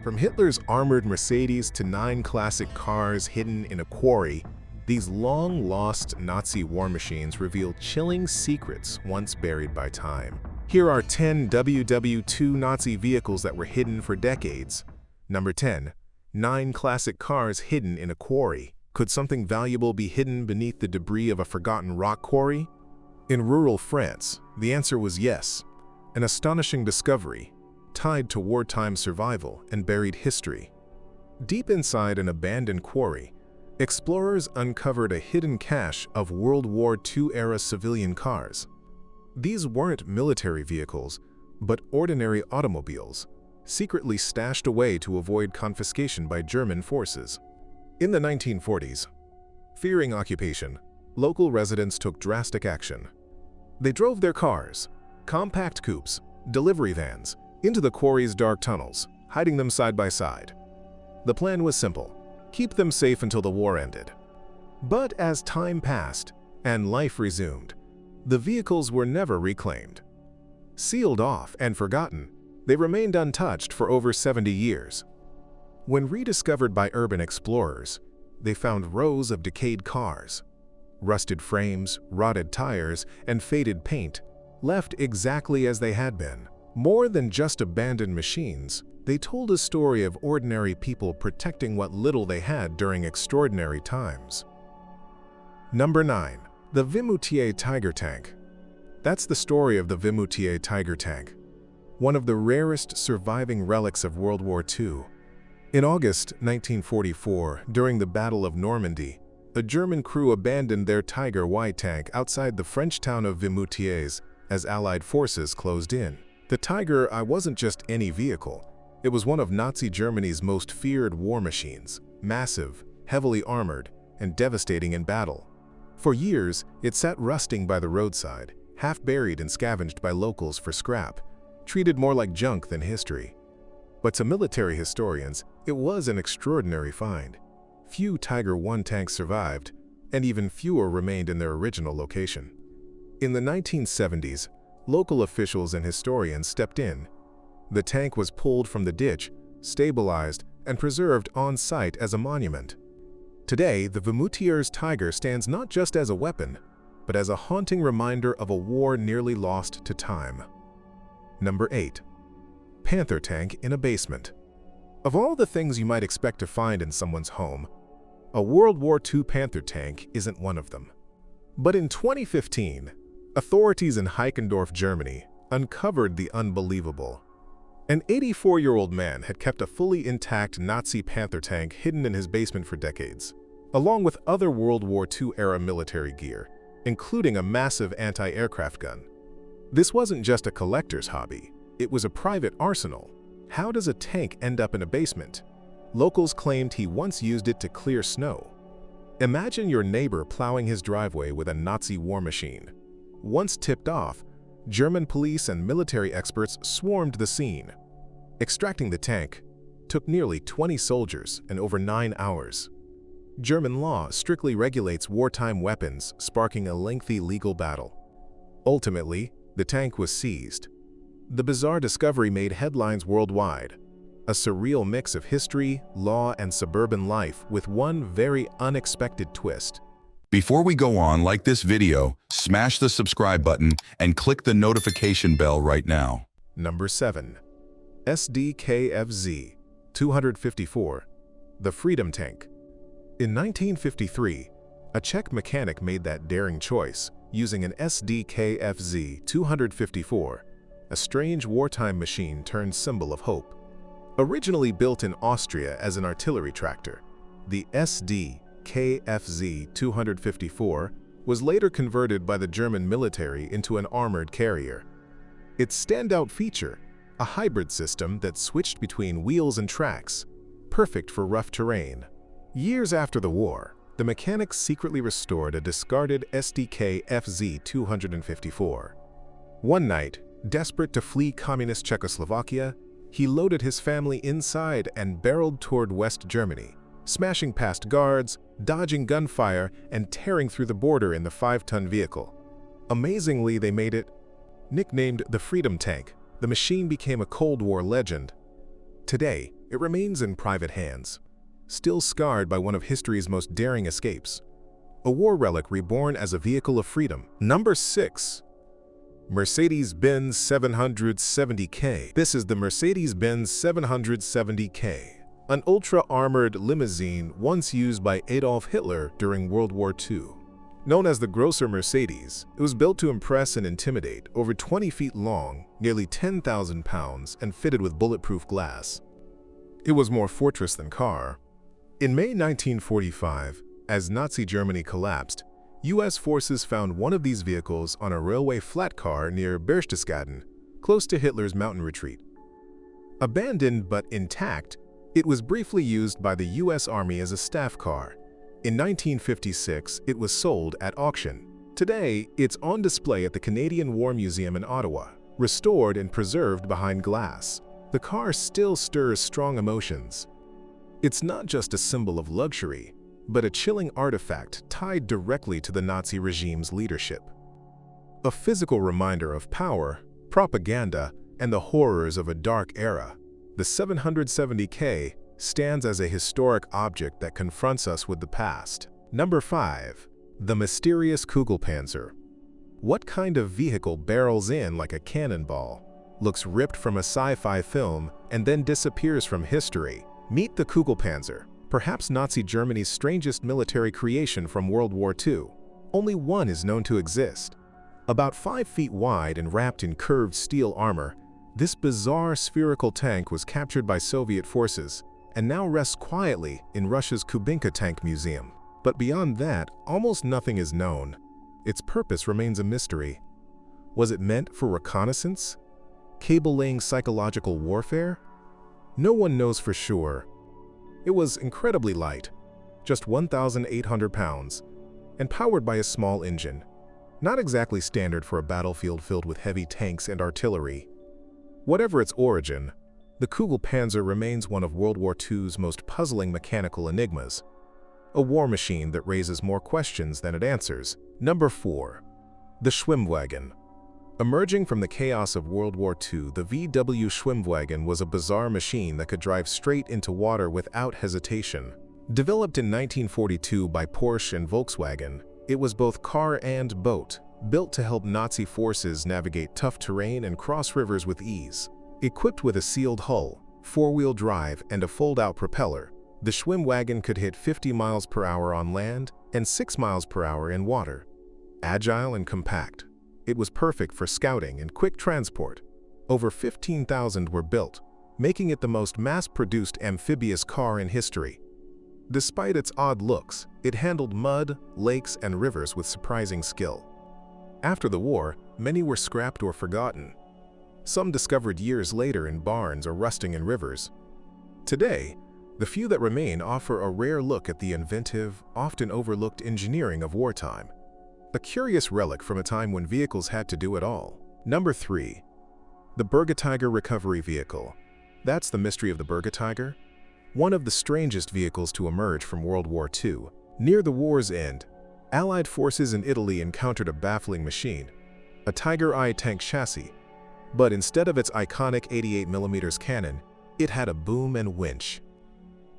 From Hitler's armored Mercedes to 9 classic cars hidden in a quarry, these long-lost Nazi war machines reveal chilling secrets once buried by time. Here are 10 WW2 Nazi vehicles that were hidden for decades. Number 10. 9 classic cars hidden in a quarry. Could something valuable be hidden beneath the debris of a forgotten rock quarry? In rural France, the answer was yes. An astonishing discovery, tied to wartime survival and buried history. Deep inside an abandoned quarry, explorers uncovered a hidden cache of World War II-era civilian cars. These weren't military vehicles, but ordinary automobiles, secretly stashed away to avoid confiscation by German forces. In the 1940s, fearing occupation, local residents took drastic action. They drove their cars, compact coupes, delivery vans, into the quarry's dark tunnels, hiding them side by side. The plan was simple: keep them safe until the war ended. But as time passed and life resumed, the vehicles were never reclaimed. Sealed off and forgotten, they remained untouched for over 70 years. When rediscovered by urban explorers, they found rows of decayed cars. Rusted frames, rotted tires, and faded paint, left exactly as they had been. More than just abandoned machines, they told a story of ordinary people protecting what little they had during extraordinary times. Number 9. The Vimoutier Tiger Tank. That's the story of the Vimoutier Tiger Tank, one of the rarest surviving relics of World War II. In August 1944, during the Battle of Normandy, a German crew abandoned their Tiger White tank outside the French town of Vimoutiers as Allied forces closed in. The Tiger wasn't just any vehicle. It was one of Nazi Germany's most feared war machines, massive, heavily armored, and devastating in battle. For years, it sat rusting by the roadside, half buried and scavenged by locals for scrap, treated more like junk than history. But to military historians, it was an extraordinary find. Few Tiger I tanks survived, and even fewer remained in their original location. In the 1970s, local officials and historians stepped in. The tank was pulled from the ditch, stabilized, and preserved on-site as a monument. Today, the Vimoutiers Tiger stands not just as a weapon, but as a haunting reminder of a war nearly lost to time. Number 8. Panther Tank in a Basement. Of all the things you might expect to find in someone's home, a World War II Panther tank isn't one of them. But in 2015, authorities in Heikendorf, Germany, uncovered the unbelievable. An 84-year-old man had kept a fully intact Nazi Panther tank hidden in his basement for decades, along with other World War II-era military gear, including a massive anti-aircraft gun. This wasn't just a collector's hobby, it was a private arsenal. How does a tank end up in a basement? Locals claimed he once used it to clear snow. Imagine your neighbor plowing his driveway with a Nazi war machine. Once tipped off, German police and military experts swarmed the scene. Extracting the tank took nearly 20 soldiers and over 9 hours. German law strictly regulates wartime weapons, sparking a lengthy legal battle. Ultimately, the tank was seized. The bizarre discovery made headlines worldwide. A surreal mix of history, law, and suburban life with one very unexpected twist. Before we go on, like this video, smash the subscribe button, and click the notification bell right now. Number 7. SDKFZ 254, the Freedom Tank. In 1953, a Czech mechanic made that daring choice, using an SDKFZ 254, a strange wartime machine turned symbol of hope. Originally built in Austria as an artillery tractor, the SDKFZ 254 was later converted by the German military into an armored carrier. Its standout feature, a hybrid system that switched between wheels and tracks, perfect for rough terrain. Years after the war, the mechanics secretly restored a discarded SDKFZ 254. One night, desperate to flee communist Czechoslovakia, he loaded his family inside and barreled toward West Germany, smashing past guards, dodging gunfire, and tearing through the border in the 5-ton vehicle. Amazingly, they made it. Nicknamed the Freedom Tank, the machine became a Cold War legend. Today, it remains in private hands, still scarred by one of history's most daring escapes. A war relic reborn as a vehicle of freedom. Number 6. Mercedes-Benz 770K. This is the Mercedes-Benz 770K, an ultra-armored limousine once used by Adolf Hitler during World War II. Known as the Grosser Mercedes, it was built to impress and intimidate, over 20 feet long, nearly 10,000 pounds, and fitted with bulletproof glass. It was more fortress than car. In May 1945, as Nazi Germany collapsed, U.S. forces found one of these vehicles on a railway flat car near Berchtesgaden, close to Hitler's mountain retreat. Abandoned but intact, it was briefly used by the U.S. Army as a staff car. In 1956, it was sold at auction. Today, it's on display at the Canadian War Museum in Ottawa, restored and preserved behind glass. The car still stirs strong emotions. It's not just a symbol of luxury, but a chilling artifact tied directly to the Nazi regime's leadership. A physical reminder of power, propaganda, and the horrors of a dark era, the 770K stands as a historic object that confronts us with the past. Number 5. The mysterious Kugelpanzer. What kind of vehicle barrels in like a cannonball, looks ripped from a sci-fi film, and then disappears from history? Meet the Kugelpanzer, perhaps Nazi Germany's strangest military creation from World War II. Only one is known to exist. About 5 feet wide and wrapped in curved steel armor, this bizarre spherical tank was captured by Soviet forces and now rests quietly in Russia's Kubinka Tank Museum. But beyond that, almost nothing is known. Its purpose remains a mystery. Was it meant for reconnaissance? Cable-laying psychological warfare? No one knows for sure. It was incredibly light, just 1,800 pounds, and powered by a small engine. Not exactly standard for a battlefield filled with heavy tanks and artillery. Whatever its origin, the Kugelpanzer remains one of World War II's most puzzling mechanical enigmas. A war machine that raises more questions than it answers. Number 4. The Schwimmwagen. Emerging from the chaos of World War II, the WW Schwimmwagen was a bizarre machine that could drive straight into water without hesitation. Developed in 1942 by Porsche and Volkswagen, it was both car and boat, built to help Nazi forces navigate tough terrain and cross rivers with ease. Equipped with a sealed hull, four-wheel drive, and a fold-out propeller, the Schwimmwagen could hit 50 miles per hour on land and 6 miles per hour in water. Agile and compact, it was perfect for scouting and quick transport. Over 15,000 were built, making it the most mass-produced amphibious car in history. Despite its odd looks, it handled mud, lakes, and rivers with surprising skill. After the war, many were scrapped or forgotten. Some discovered years later in barns or rusting in rivers. Today, the few that remain offer a rare look at the inventive, often overlooked engineering of wartime. A curious relic from a time when vehicles had to do it all. Number 3. The Bergetiger Recovery Vehicle. That's the mystery of the Bergetiger. One of the strangest vehicles to emerge from World War II. Near the war's end, Allied forces in Italy encountered a baffling machine, a Tiger I tank chassis. But instead of its iconic 88mm cannon, it had a boom and winch.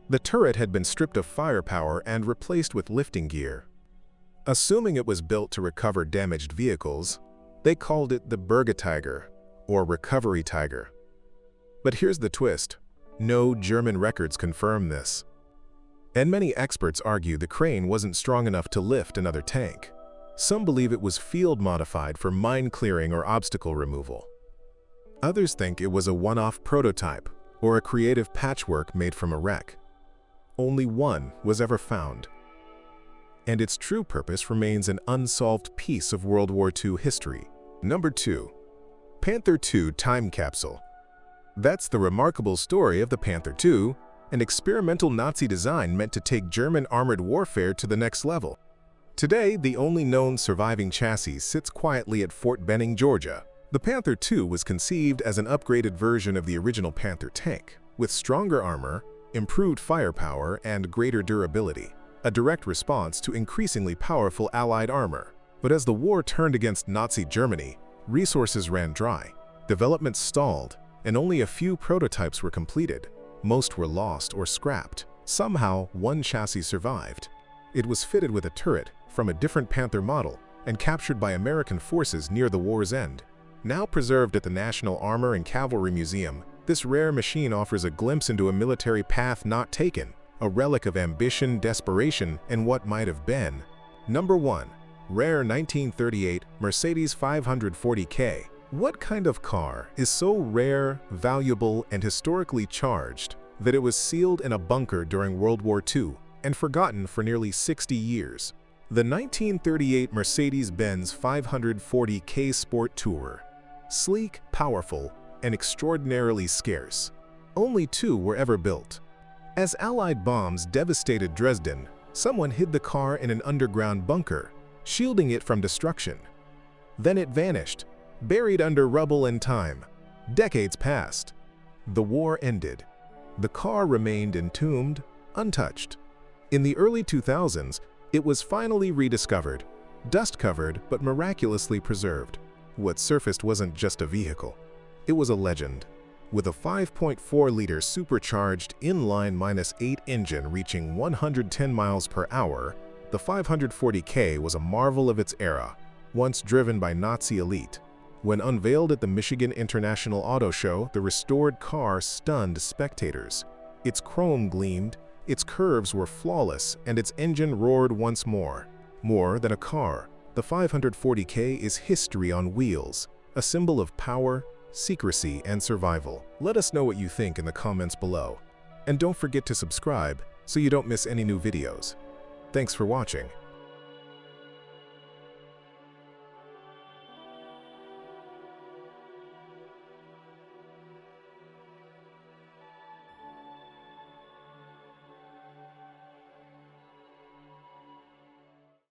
The turret had been stripped of firepower and replaced with lifting gear. Assuming it was built to recover damaged vehicles, they called it the Bergetiger, or Recovery Tiger. But here's the twist. No German records confirm this. And many experts argue the crane wasn't strong enough to lift another tank. Some believe it was field-modified for mine clearing or obstacle removal. Others think it was a one-off prototype or a creative patchwork made from a wreck. Only one was ever found. And its true purpose remains an unsolved piece of World War II history. Number 2. Panther II Time Capsule. That's the remarkable story of the Panther II, an experimental Nazi design meant to take German armored warfare to the next level. Today, the only known surviving chassis sits quietly at Fort Benning, Georgia. The Panther II was conceived as an upgraded version of the original Panther tank, with stronger armor, improved firepower, and greater durability, a direct response to increasingly powerful Allied armor. But as the war turned against Nazi Germany, resources ran dry. Development stalled, and only a few prototypes were completed. Most were lost or scrapped. Somehow, one chassis survived. It was fitted with a turret from a different Panther model and captured by American forces near the war's end. Now preserved at the National Armor and Cavalry Museum, this rare machine offers a glimpse into a military path not taken, a relic of ambition, desperation, and what might have been. Number 1. Rare 1938 Mercedes 540K. What kind of car is so rare, valuable, and historically charged that it was sealed in a bunker during World War II and forgotten for nearly 60 years? The 1938 Mercedes-Benz 540K Sport Tourer. Sleek, powerful, and extraordinarily scarce. Only 2 were ever built. As Allied bombs devastated Dresden, someone hid the car in an underground bunker, shielding it from destruction. Then it vanished, buried under rubble and time. Decades passed. The war ended. The car remained entombed, untouched. In the early 2000s, it was finally rediscovered, dust-covered but miraculously preserved. What surfaced wasn't just a vehicle. It was a legend. With a 5.4-liter supercharged inline-8 engine reaching 110 miles per hour, the 540K was a marvel of its era, once driven by Nazi elite. When unveiled at the Michigan International Auto Show, the restored car stunned spectators. Its chrome gleamed, its curves were flawless, and its engine roared once more. More than a car, the 540K is history on wheels, a symbol of power, secrecy, and survival. Let us know what you think in the comments below. And don't forget to subscribe so you don't miss any new videos. Thanks for watching.